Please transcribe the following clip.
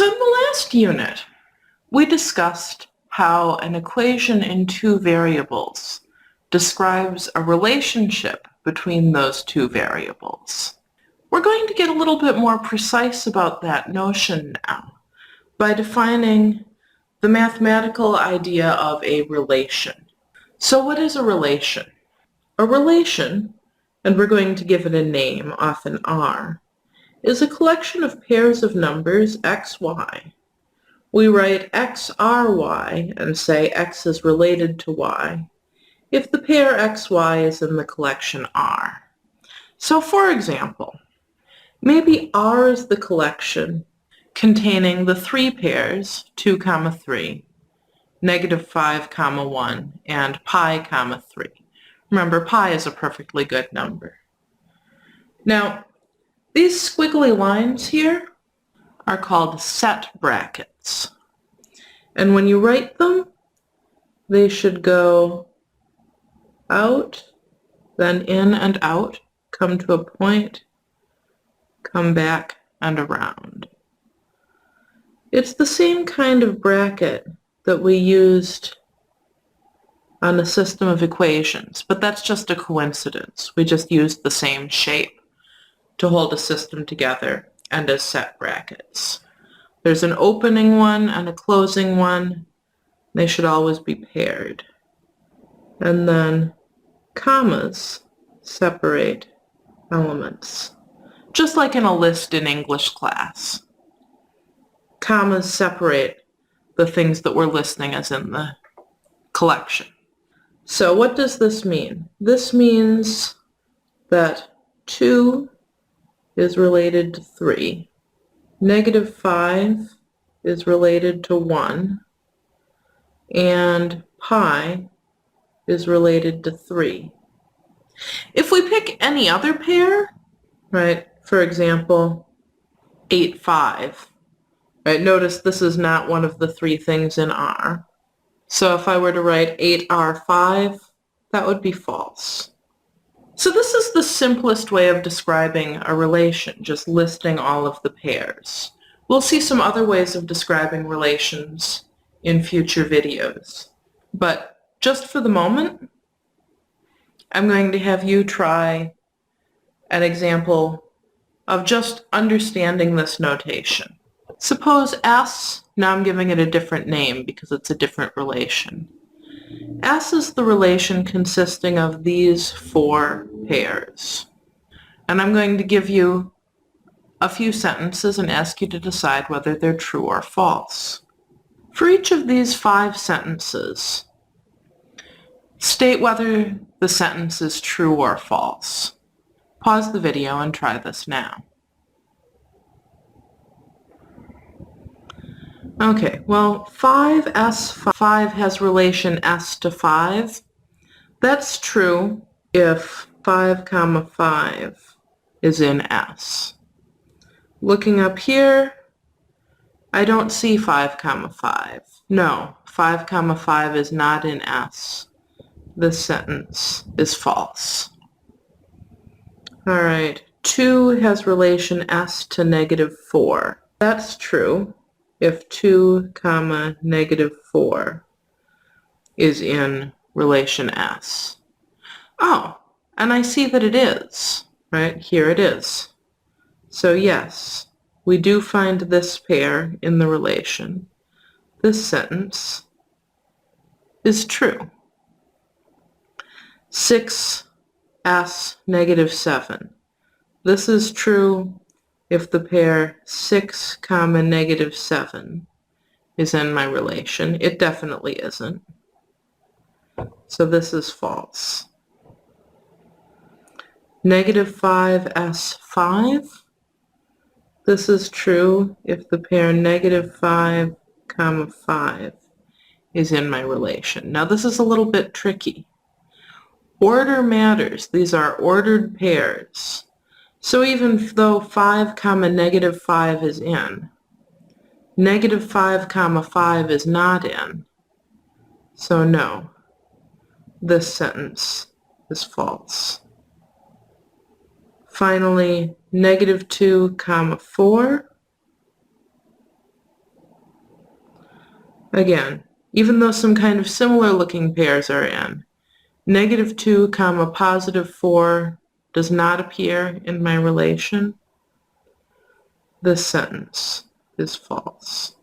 So in the last unit, we discussed how an equation in two variables describes a relationship between those two variables. We're going to get a little bit more precise about that notion now by defining the mathematical idea of a relation. So what is a relation? A relation, and we're going to give it a name, often R, is a collection of pairs of numbers x, y. We write x, r, y and say x is related to y if the pair x, y is in the collection R. So for example, maybe R is the collection containing the three pairs 2, 3, -5, 1, and pi, 3. Remember, pi is a perfectly good number. Now, these squiggly lines here are called set brackets. And when you write them, they should go out, then in and out, come to a point, come back and around. It's the same kind of bracket that we used on a system of equations, but that's just a coincidence. We just used the same shape to hold a system together and as set brackets. There's an opening one and a closing one. They should always be paired. And then commas separate elements, just like in a list in English class. Commas separate the things that we're listing as in the collection. So what does this mean? This means that 2 is related to 3. -5 is related to 1. And pi is related to 3. If we pick any other pair, right, for example, 8, 5, right, notice this is not one of the three things in R. So if I were to write 8R5, that would be false. So this is the simplest way of describing a relation, just listing all of the pairs. We'll see some other ways of describing relations in future videos. But just for the moment, I'm going to have you try an example of just understanding this notation. Suppose S, now I'm giving it a different name because it's a different relation. S is the relation consisting of these 4 pairs. And I'm going to give you a few sentences and ask you to decide whether they're true or false. For each of these 5 sentences, state whether the sentence is true or false. Pause the video and try this now. Okay, well, 5S5 has relation S to 5. That's true if 5, 5 is in S. Looking up here, I don't see 5, 5. No, 5, 5 is not in S. This sentence is false. All right, 2 has relation S to -4. That's true if 2, -4 is in relation S. Oh, and I see that it is, right? Here it is. So yes, we do find this pair in the relation. This sentence is true. 6S -7. This is true if the pair 6, -7 is in my relation. It definitely isn't. So this is false. -5S5. This is true if the pair -5, 5 is in my relation. Now this is a little bit tricky. Order matters. These are ordered pairs. So even though 5, -5 is in, -5, 5 is not in. So no, this sentence is false. Finally, -2, 4. Again, even though some kind of similar looking pairs are in, -2, +4 does not appear in my relation, this sentence is false.